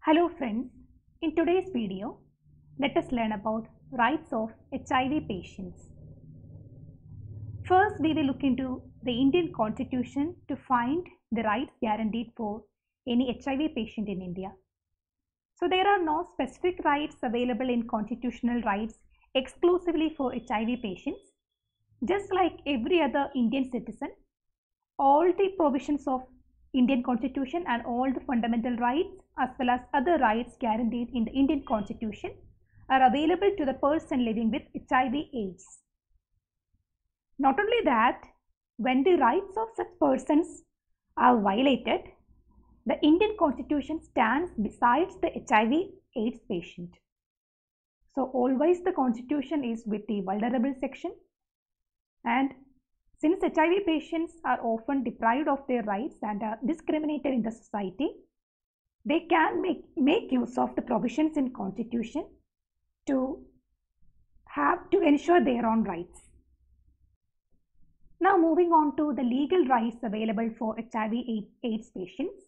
Hello friends, in today's video, let us learn about rights of HIV patients. First, we will look into the Indian Constitution to find the rights guaranteed for any HIV patient in India. So there are no specific rights available in constitutional rights exclusively for HIV patients. Just like every other Indian citizen, all the provisions of Indian Constitution and all the fundamental rights as well as other rights guaranteed in the Indian Constitution are available to the person living with HIV/AIDS. Not only that, when the rights of such persons are violated, the Indian Constitution stands besides the HIV/AIDS patient. So always the Constitution is with the vulnerable section, and since HIV patients are often deprived of their rights and are discriminated in the society, they can make use of the provisions in Constitution to ensure their own rights. Now moving on to the legal rights available for HIV/AIDS patients.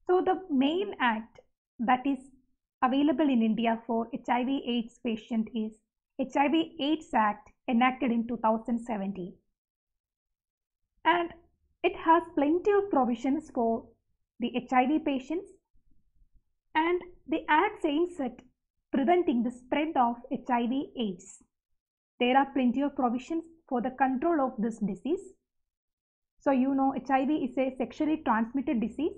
So the main act that is available in India for HIV/AIDS patient is HIV/AIDS Act enacted in 2017. And it has plenty of provisions for the HIV patients, and the act aims at preventing the spread of HIV/AIDS. There are plenty of provisions for the control of this disease. So you know HIV is a sexually transmitted disease,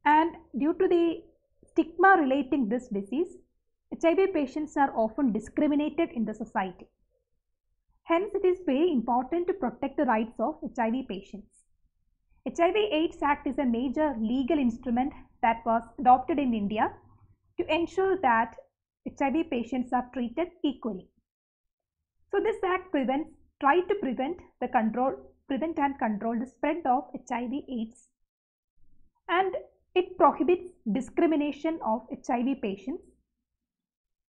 and due to the stigma relating this disease, HIV patients are often discriminated in the society. Hence, it is very important to protect the rights of HIV patients. HIV/AIDS Act is a major legal instrument that was adopted in India to ensure that HIV patients are treated equally. So this act tries to prevent and control the spread of HIV/AIDS, and it prohibits discrimination of HIV patients.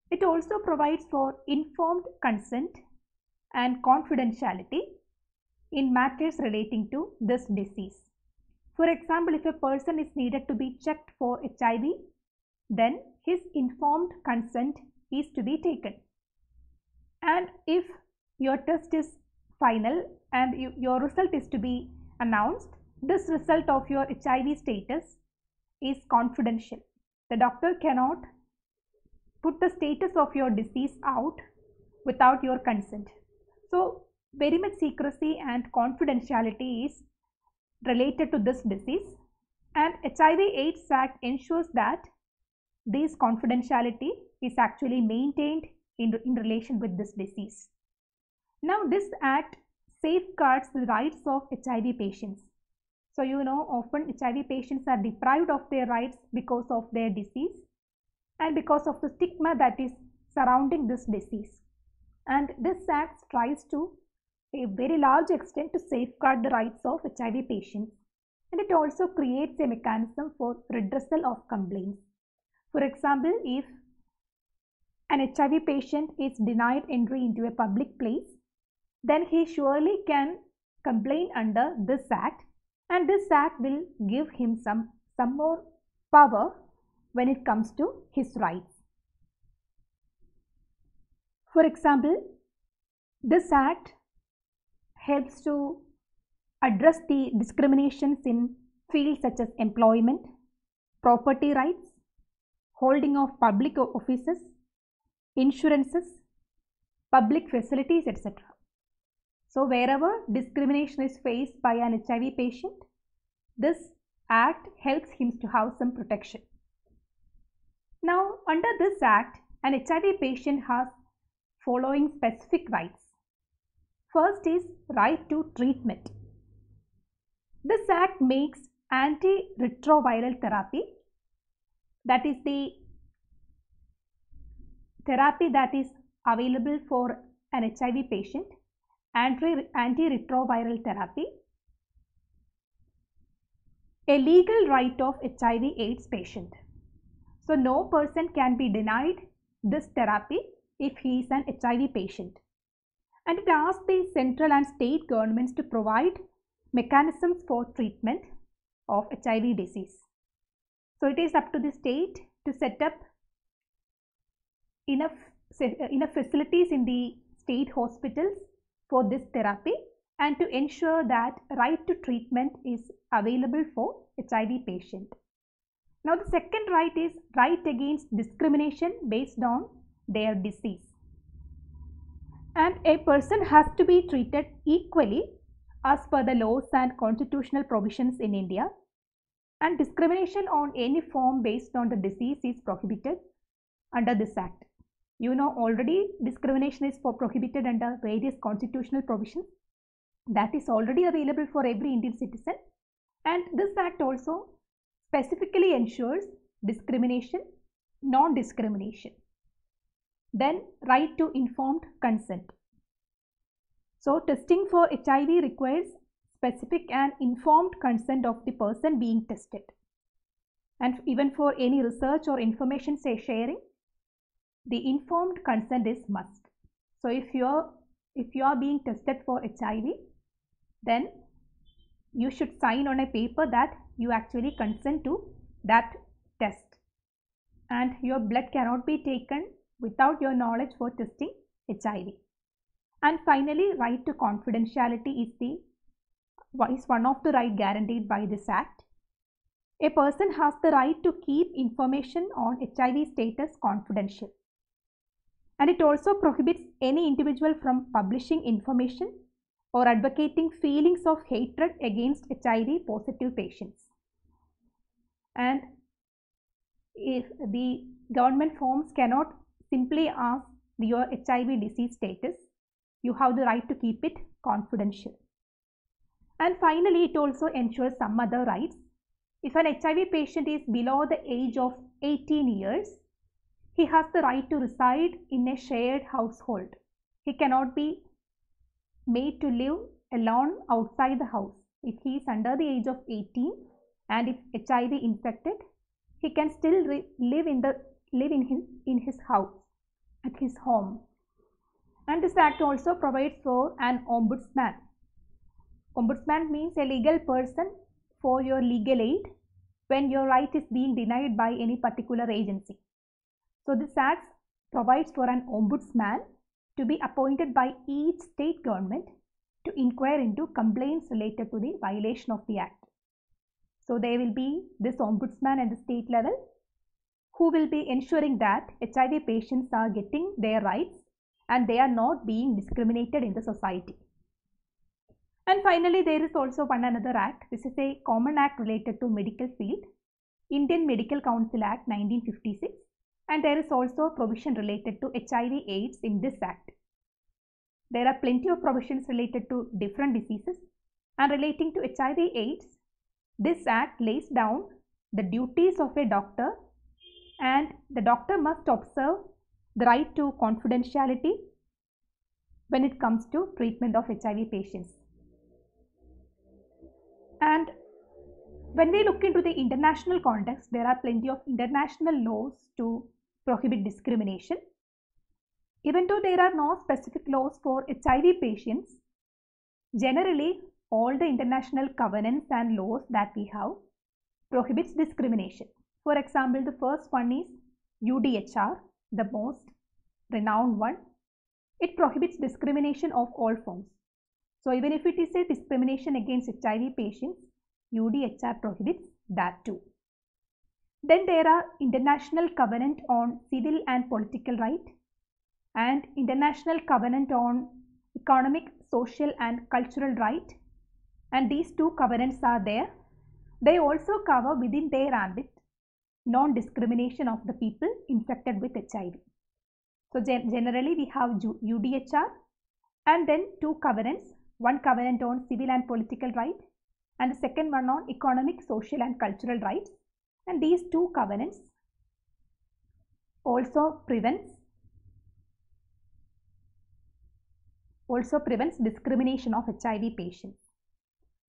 It also provides for informed consent and confidentiality in matters relating to this disease. For example, if a person is needed to be checked for HIV, then his informed consent is to be taken. And if your test is final and your result is to be announced, this result of your HIV status is confidential. The doctor cannot put the status of your disease out without your consent. So very much secrecy and confidentiality is related to this disease, and HIV/AIDS Act ensures that this confidentiality is actually maintained in relation with this disease. Now this act safeguards the rights of HIV patients. So you know often HIV patients are deprived of their rights because of their disease and because of the stigma that is surrounding this disease. And this act tries to a very large extent to safeguard the rights of HIV patients, and it also creates a mechanism for redressal of complaints. For example, if an HIV patient is denied entry into a public place, then he surely can complain under this act, and this act will give him some more power when it comes to his rights. For example, this act helps to address the discriminations in fields such as employment, property rights, holding of public offices, insurances, public facilities, etc. So wherever discrimination is faced by an HIV patient, this act helps him to have some protection. Now under this act, an HIV patient has following specific rights. First is right to treatment. This act makes antiretroviral therapy, that is the therapy that is available for an HIV patient, antiretroviral therapy, a legal right of HIV/AIDS patient. So no person can be denied this therapy if he is an HIV patient. And it asks the central and state governments to provide mechanisms for treatment of HIV disease. So it is up to the state to set up enough facilities in the state hospitals for this therapy and to ensure that right to treatment is available for HIV patient. Now the second right is right against discrimination based on their disease. And a person has to be treated equally as per the laws and constitutional provisions in India, and discrimination on any form based on the disease is prohibited under this act. You know already discrimination is prohibited under various constitutional provisions that is already available for every Indian citizen, and this act also specifically ensures discrimination, non-discrimination. Then right to informed consent. So testing for HIV requires specific and informed consent of the person being tested. And even for any research or information sharing, the informed consent is must. So if you are being tested for HIV, then you should sign on a paper that you actually consent to that test. And your blood cannot be taken without your knowledge for testing HIV. And finally, right to confidentiality is one of the right guaranteed by this act. A person has the right to keep information on HIV status confidential. And it also prohibits any individual from publishing information or advocating feelings of hatred against HIV positive patients. And if the government forms cannot simply ask your HIV disease status, you have the right to keep it confidential. And finally, it also ensures some other rights. If an HIV patient is below the age of 18 years, he has the right to reside in a shared household. He cannot be made to live alone outside the house. If he is under the age of 18 and if HIV infected, he can still live in his house, at his home. And this act also provides for an ombudsman. Ombudsman means a legal person for your legal aid when your right is being denied by any particular agency. So this act provides for an ombudsman to be appointed by each state government to inquire into complaints related to the violation of the act. So there will be this ombudsman at the state level who will be ensuring that HIV patients are getting their rights and they are not being discriminated in the society. And finally, there is also one another act. This is a common act related to medical field, Indian Medical Council Act 1956, and there is also a provision related to HIV/AIDS in this act. There are plenty of provisions related to different diseases, and relating to HIV/AIDS, this act lays down the duties of a doctor, and the doctor must observe the right to confidentiality when it comes to treatment of HIV patients. And when we look into the international context, there are plenty of international laws to prohibit discrimination. Even though there are no specific laws for HIV patients, generally all the international covenants and laws that we have prohibits discrimination. For example, the first one is UDHR, the most renowned one. It prohibits discrimination of all forms. So even if it is a discrimination against HIV patients, UDHR prohibits that too. Then there are International Covenant on Civil and Political Right and International Covenant on Economic, Social and Cultural Right, and these two covenants are there. They also cover within their ambit non-discrimination of the people infected with HIV. So generally we have UDHR and then two covenants, one covenant on civil and political right and the second one on economic, social and cultural rights, and these two covenants also prevents discrimination of HIV patients.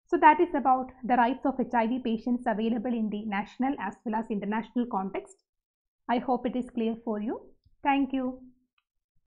So that is about the rights of HIV patients available in the national as well as international context. I hope it is clear for you. Thank you.